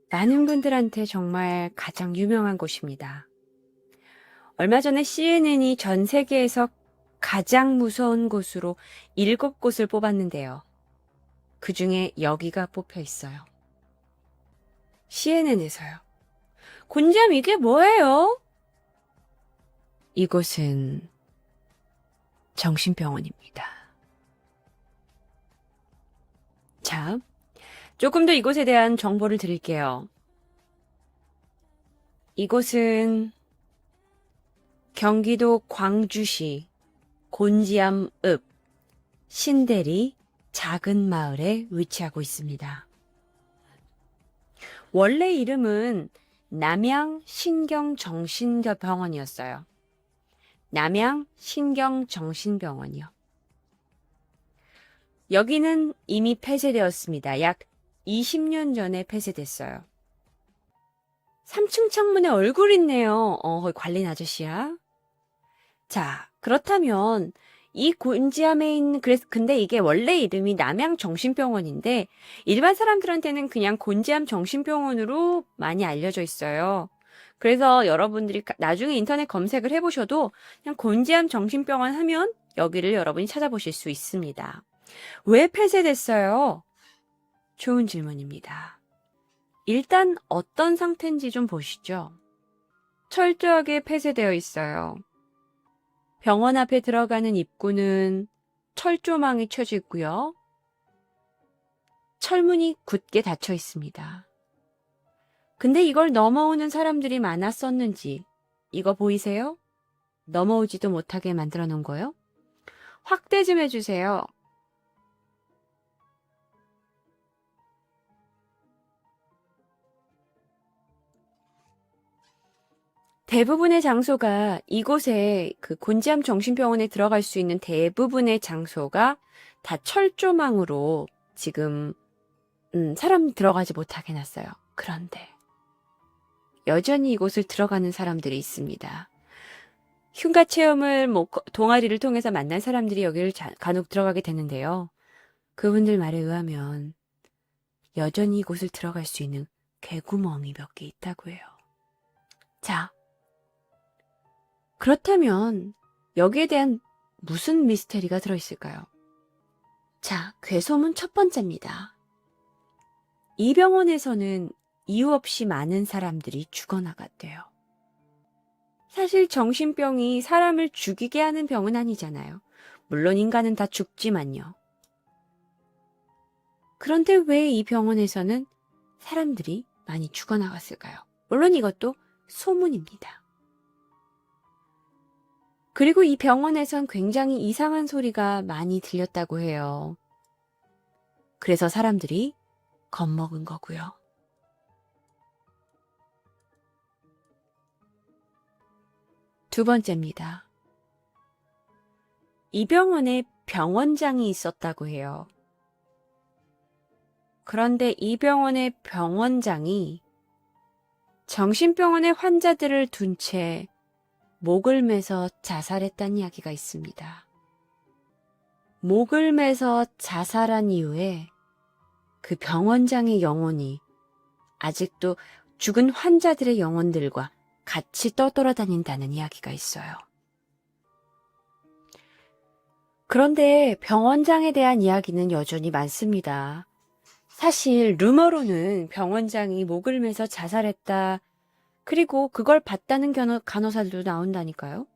많은 분들한테 정말 가장 유명한 곳입니다. 얼마 전에 CNN이 전 세계에서 가장 무서운 곳으로 7곳을 뽑았는데요. 그 중에 여기가 뽑혀 있어요. CNN에서요. 곤지암 이게 뭐예요? 이곳은 정신병원입니다. 자, 조금 더 이곳에 대한 정보를 드릴게요. 이곳은 경기도 광주시 곤지암읍 신대리 작은 마을에 위치하고 있습니다. 원래 이름은 남양신경정신병원이었어요. 남양신경정신병원이요. 여기는 이미 폐쇄되었습니다. 약 20년 전에 폐쇄됐어요. 3층 창문에 얼굴 있네요. 거기 관리인 아저씨야. 자, 그렇다면 이 곤지암에 있는 근데 이게 원래 이름이 남양정신병원인데 일반 사람들한테는 그냥 곤지암 정신병원으로 많이 알려져 있어요. 그래서 여러분들이 나중에 인터넷 검색을 해보셔도 그냥 곤지암 정신병원 하면 여기를 여러분이 찾아보실 수 있습니다. 왜 폐쇄됐어요? 좋은 질문입니다. 일단 어떤 상태인지 좀 보시죠. 철저하게 폐쇄되어 있어요. 병원 앞에 들어가는 입구는 철조망이 쳐져 있고요. 철문이 굳게 닫혀 있습니다. 근데 이걸 넘어오는 사람들이 많았었는지 이거 보이세요? 넘어오지도 못하게 만들어 놓은 거요. 확대 좀 해주세요. 대부분의 장소가 이곳에 그 곤지암 정신병원에 들어갈 수 있는 대부분의 장소가 다 철조망으로 지금 사람 들어가지 못하게 놨어요. 그런데 여전히 이곳을 들어가는 사람들이 있습니다. 흉가 체험을 동아리를 통해서 만난 사람들이 여기를 간혹 들어가게 되는데요. 그분들 말에 의하면 여전히 이곳을 들어갈 수 있는 개구멍이 몇 개 있다고 해요. 자, 그렇다면 여기에 대한 무슨 미스테리가 들어있을까요? 자, 괴소문 첫 번째입니다. 이 병원에서는 이유 없이 많은 사람들이 죽어나갔대요. 사실 정신병이 사람을 죽이게 하는 병은 아니잖아요. 물론 인간은 다 죽지만요. 그런데 왜 이 병원에서는 사람들이 많이 죽어나갔을까요? 물론 이것도 소문입니다. 그리고 이 병원에선 굉장히 이상한 소리가 많이 들렸다고 해요. 그래서 사람들이 겁먹은 거고요. 두 번째입니다. 이 병원에 병원장이 있었다고 해요. 그런데 이 병원의 병원장이 정신병원의 환자들을 둔 채 목을 매서 자살했다는 이야기가 있습니다. 목을 매서 자살한 이후에 그 병원장의 영혼이 아직도 죽은 환자들의 영혼들과 같이 떠돌아다닌다는 이야기가 있어요. 그런데 병원장에 대한 이야기는 여전히 많습니다. 사실 루머로는 병원장이 목을 매서 자살했다. 그리고 그걸 봤다는 간호사들도 나온다니까요.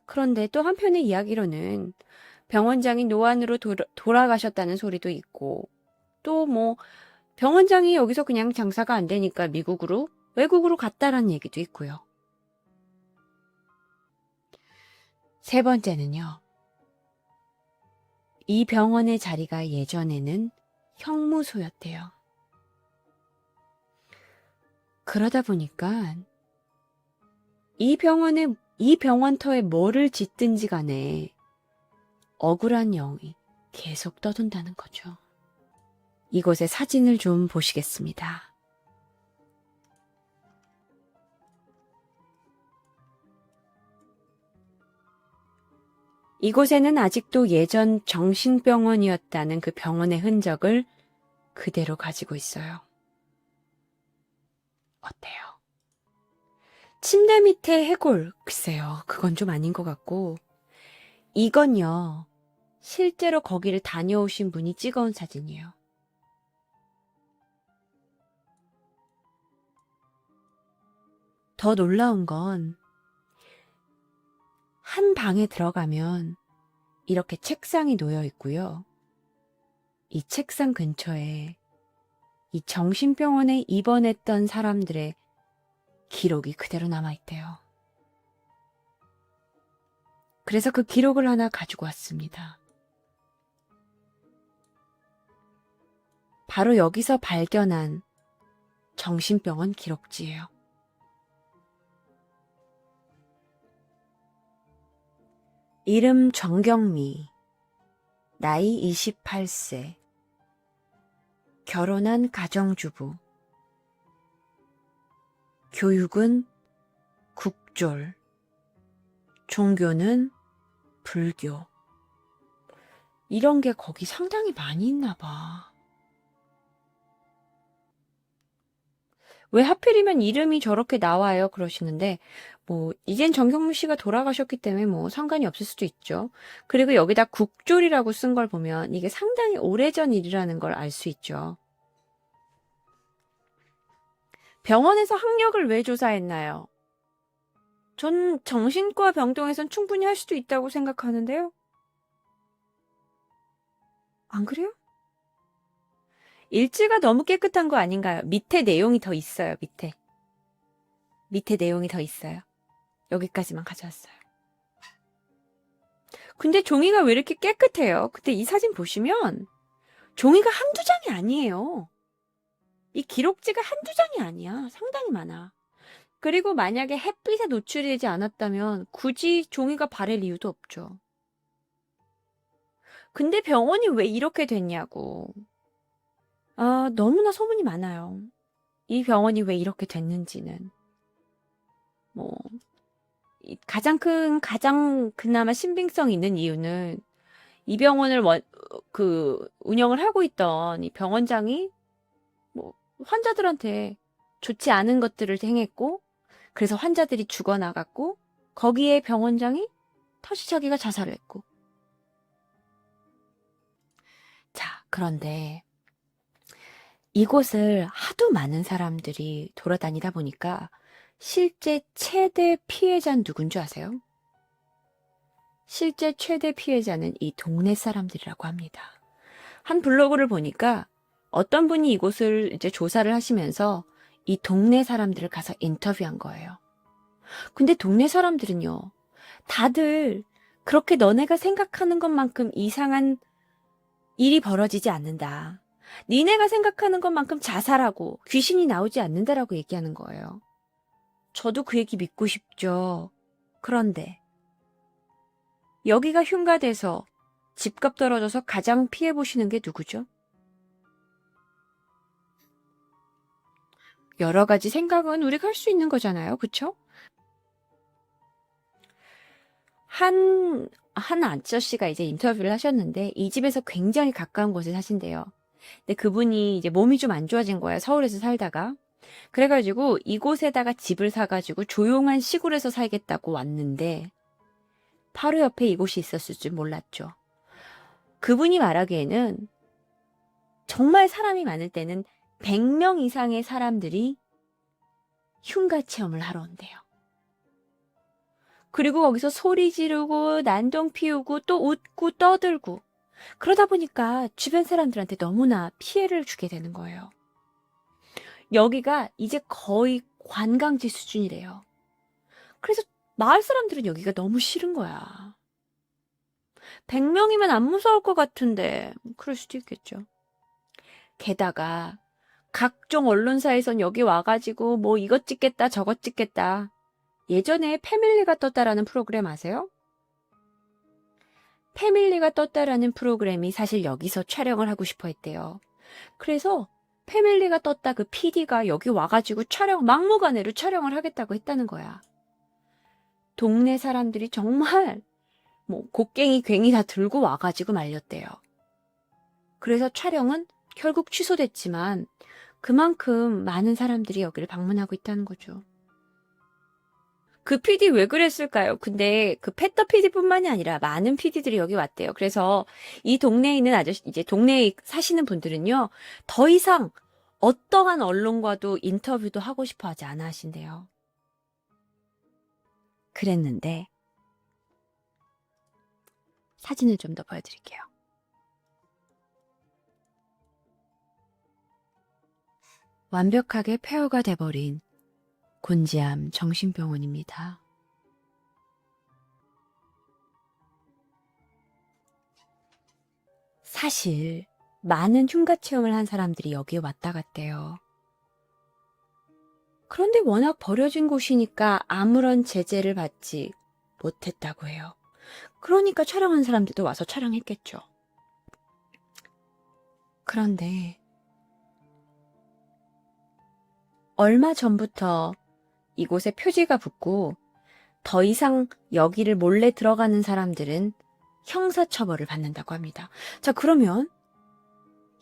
그런데 또 한편의 이야기로는 병원장이 노안으로 돌아가셨다는 소리도 있고 또 병원장이 여기서 그냥 장사가 안 되니까 외국으로 갔다라는 얘기도 있고요. 세 번째는요. 이 병원의 자리가 예전에는 형무소였대요. 그러다 보니까 이 병원터에 뭐를 짓든지 간에 억울한 영이 계속 떠돈다는 거죠. 이곳의 사진을 좀 보시겠습니다. 이곳에는 아직도 예전 정신병원이었다는 그 병원의 흔적을 그대로 가지고 있어요. 침대 밑에 해골. 글쎄요, 그건 좀 아닌 것 같고. 이건요, 실제로 거기를 다녀오신 분이 찍어온 사진이에요. 더 놀라운 건, 한 방에 들어가면 이렇게 책상이 놓여 있고요. 이 책상 근처에 이 정신병원에 입원했던 사람들의 기록이 그대로 남아있대요. 그래서 그 기록을 하나 가지고 왔습니다. 바로 여기서 발견한 정신병원 기록지예요. 이름 정경미, 나이 28세, 결혼한 가정주부, 교육은 국졸, 종교는 불교. 이런 게 거기 상당히 많이 있나 봐. 왜 하필이면 이름이 저렇게 나와요? 그러시는데, 이젠 정경무 씨가 돌아가셨기 때문에 상관이 없을 수도 있죠. 그리고 여기다 국졸이라고 쓴 걸 보면 이게 상당히 오래전 일이라는 걸 알 수 있죠. 병원에서 학력을 왜 조사했나요? 전 정신과 병동에선 충분히 할 수도 있다고 생각하는데요. 안 그래요? 일지가 너무 깨끗한 거 아닌가요? 밑에 내용이 더 있어요, 밑에. 밑에 내용이 더 있어요. 여기까지만 가져왔어요. 근데 종이가 왜 이렇게 깨끗해요? 근데 이 사진 보시면 종이가 한두 장이 아니에요. 이 기록지가 한두 장이 아니야. 상당히 많아. 그리고 만약에 햇빛에 노출이 되지 않았다면 굳이 종이가 바를 이유도 없죠. 근데 병원이 왜 이렇게 됐냐고. 너무나 소문이 많아요. 이 병원이 왜 이렇게 됐는지는. 가장 그나마 신빙성 있는 이유는 이 병원을 운영을 하고 있던 이 병원장이 환자들한테 좋지 않은 것들을 행했고, 그래서 환자들이 죽어나갔고, 거기에 병원장이 터시차기가 자살을 했고. 자, 그런데 이곳을 하도 많은 사람들이 돌아다니다 보니까 실제 최대 피해자는 누군 줄 아세요? 실제 최대 피해자는 이 동네 사람들이라고 합니다. 한 블로그를 보니까 어떤 분이 이곳을 이제 조사를 하시면서 이 동네 사람들을 가서 인터뷰한 거예요. 근데 동네 사람들은요, 다들 그렇게 너네가 생각하는 것만큼 이상한 일이 벌어지지 않는다. 니네가 생각하는 것만큼 자살하고 귀신이 나오지 않는다라고 얘기하는 거예요. 저도 그 얘기 믿고 싶죠. 그런데 여기가 흉가돼서 집값 떨어져서 가장 피해보시는 게 누구죠? 여러 가지 생각은 우리가 할 수 있는 거잖아요. 그쵸? 한 아저씨가 이제 인터뷰를 하셨는데 이 집에서 굉장히 가까운 곳에 사신대요. 근데 그분이 이제 몸이 좀 안 좋아진 거야. 서울에서 살다가. 그래가지고 이곳에다가 집을 사가지고 조용한 시골에서 살겠다고 왔는데 바로 옆에 이곳이 있었을 줄 몰랐죠. 그분이 말하기에는 정말 사람이 많을 때는 100명 이상의 사람들이 흉가 체험을 하러 온대요. 그리고 거기서 소리 지르고 난동 피우고 또 웃고 떠들고 그러다 보니까 주변 사람들한테 너무나 피해를 주게 되는 거예요. 여기가 이제 거의 관광지 수준이래요. 그래서 마을 사람들은 여기가 너무 싫은 거야. 100명이면 안 무서울 것 같은데 그럴 수도 있겠죠. 게다가 각종 언론사에선 여기 와가지고 이것 찍겠다 저것 찍겠다. 예전에 패밀리가 떴다라는 프로그램 아세요? 패밀리가 떴다라는 프로그램이 사실 여기서 촬영을 하고 싶어 했대요. 그래서 패밀리가 떴다 그 PD가 여기 와가지고 막무가내로 촬영을 하겠다고 했다는 거야. 동네 사람들이 정말 곡괭이 괭이 다 들고 와가지고 말렸대요. 그래서 촬영은 결국 취소됐지만 그만큼 많은 사람들이 여기를 방문하고 있다는 거죠. 그 PD 왜 그랬을까요? 근데 그 패터 PD뿐만이 아니라 많은 PD들이 여기 왔대요. 그래서 이 동네에 있는 아저씨, 이제 동네에 사시는 분들은요, 더 이상 어떠한 언론과도 인터뷰도 하고 싶어 하지 않아 하신대요. 그랬는데, 사진을 좀 더 보여드릴게요. 완벽하게 폐허가 돼버린 곤지암 정신병원입니다. 사실 많은 흉가 체험을 한 사람들이 여기에 왔다 갔대요. 그런데 워낙 버려진 곳이니까 아무런 제재를 받지 못했다고 해요. 그러니까 촬영한 사람들도 와서 촬영했겠죠. 그런데 얼마 전부터 이곳에 표지가 붙고 더 이상 여기를 몰래 들어가는 사람들은 형사처벌을 받는다고 합니다. 자, 그러면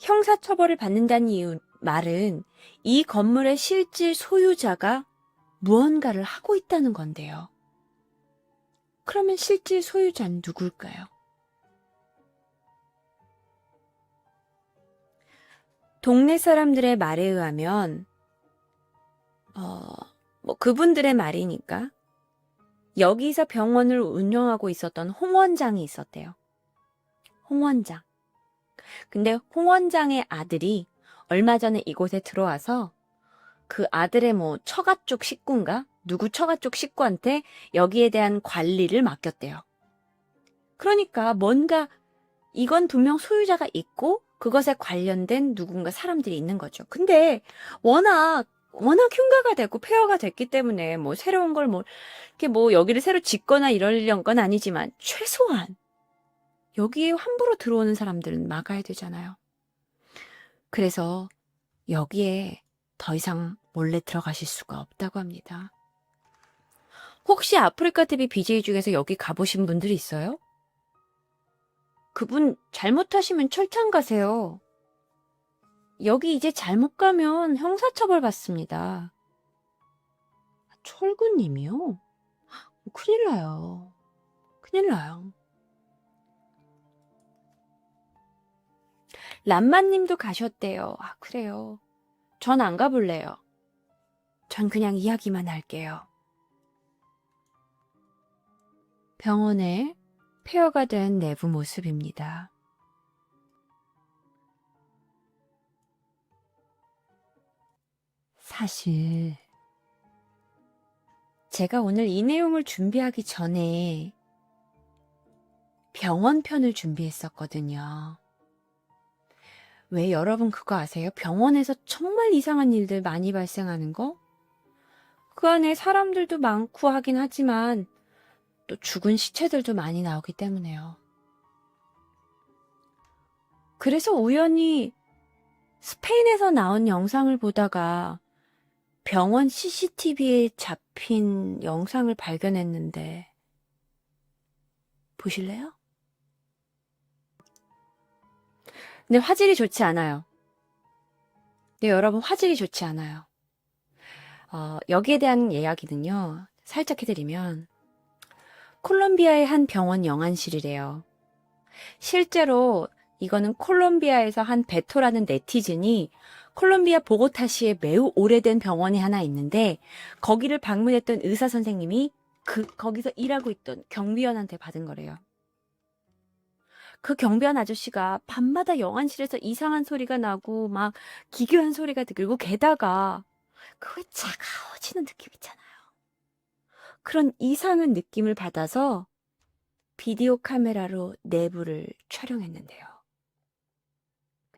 형사처벌을 받는다는 말은 이 건물의 실질 소유자가 무언가를 하고 있다는 건데요. 그러면 실질 소유자는 누굴까요? 동네 사람들의 말에 의하면 그분들의 말이니까 여기서 병원을 운영하고 있었던 홍 원장이 있었대요. 홍 원장. 근데 홍 원장의 아들이 얼마 전에 이곳에 들어와서 그 아들의 처가 쪽 식구인가? 누구 처가 쪽 식구한테 여기에 대한 관리를 맡겼대요. 그러니까 뭔가 이건 분명 소유자가 있고 그것에 관련된 누군가 사람들이 있는 거죠. 근데 워낙 흉가가 되고 폐허가 됐기 때문에 새로운 걸 이렇게 여기를 새로 짓거나 이러려는 건 아니지만 최소한 여기에 함부로 들어오는 사람들은 막아야 되잖아요. 그래서 여기에 더 이상 몰래 들어가실 수가 없다고 합니다. 혹시 아프리카TV BJ 중에서 여기 가보신 분들 있어요? 그분 잘못하시면 철창 가세요. 여기 이제 잘못 가면 형사처벌 받습니다. 철구님이요? 큰일 나요. 큰일 나요. 람마님도 가셨대요. 아, 그래요. 전 안 가볼래요. 전 그냥 이야기만 할게요. 병원의 폐허가 된 내부 모습입니다. 사실 제가 오늘 이 내용을 준비하기 전에 병원 편을 준비했었거든요. 왜 여러분 그거 아세요? 병원에서 정말 이상한 일들 많이 발생하는 거? 그 안에 사람들도 많고 하긴 하지만 또 죽은 시체들도 많이 나오기 때문에요. 그래서 우연히 스페인에서 나온 영상을 보다가 병원 CCTV에 잡힌 영상을 발견했는데 보실래요? 근데 화질이 좋지 않아요. 네, 여러분 화질이 좋지 않아요. 여기에 대한 이야기는요. 살짝 해드리면 콜롬비아의 한 병원 영안실이래요. 실제로 이거는 콜롬비아에서 한 베토라는 네티즌이 콜롬비아 보고타시에 매우 오래된 병원이 하나 있는데 거기를 방문했던 의사 선생님이 거기서 일하고 있던 경비원한테 받은 거래요. 그 경비원 아저씨가 밤마다 영안실에서 이상한 소리가 나고 막 기괴한 소리가 들리고 게다가 그 왜 차가워지는 느낌 있잖아요. 그런 이상한 느낌을 받아서 비디오 카메라로 내부를 촬영했는데요.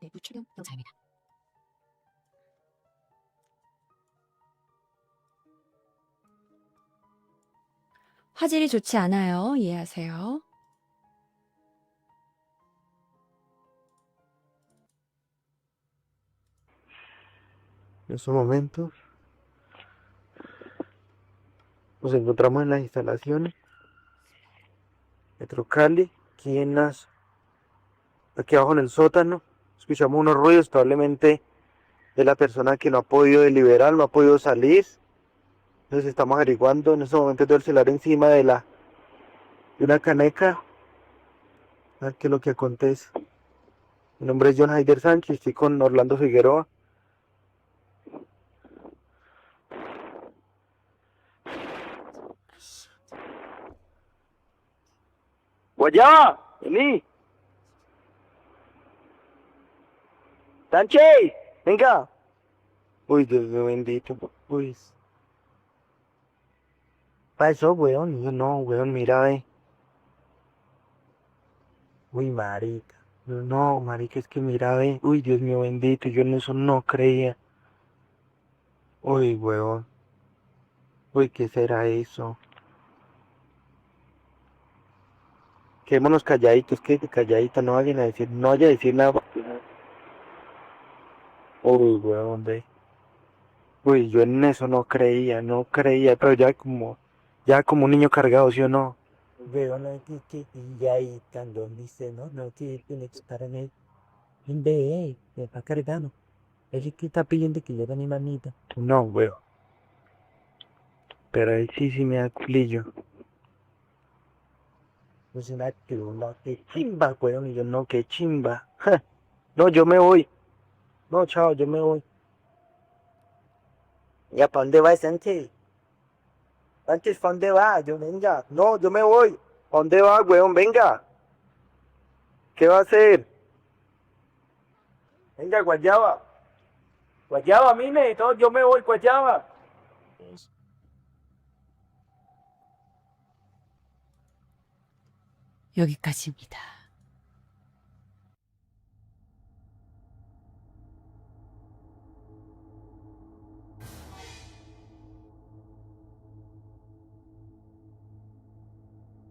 내부 촬영 영상입니다. 화질이 좋지 않아요. 이해하세요. En estos momentos nos encontramos en las instalaciones Metro Cali, aquí abajo en el sótano. Escuchamos unos ruidos, probablemente de la persona que no ha podido deliberar, no ha podido salir. Entonces estamos averiguando en estos momentos del celular encima de una caneca. A ver qué es lo que acontece. Mi nombre es John Haider Sánchez, estoy con Orlando Figueroa. Guayaba, vení. Sánchez, venga. Uy, Dios mío bendito. Uy. Pasó, weón. Yo no, weón, mira, ve. Uy, marica. Yo no, marica, es que mira, ve. Uy, Dios mío bendito, yo en eso no creía. Uy, weón. Uy, ¿qué será eso? Quedémonos calladitos, que calladitos, no vayan a decir, no vaya a decir nada. Uy, weón, ve. Uy, yo en eso no creía, no creía, pero ya como un niño cargado, ¿sí o no? Veo, no, y ya ahí cuando dice, no, no, que tiene que estar en BE, me va cargando. Él es que está pidiendo que lleve a mi mamita. No, weón, pero ahí sí me da culillo. Pues una no, qué chimba, weón, y yo no, qué chimba. Ja. No, yo me voy. No, chao, yo me voy. ¿Ya para dónde va Sánchez? Sánchez, ¿para dónde va? Yo, venga. No, yo me voy. ¿A dónde va, weón? Venga. ¿Qué va a hacer? Venga, Guayaba. Guayaba, mime, no, yo me voy, Guayaba. 여기까지입니다.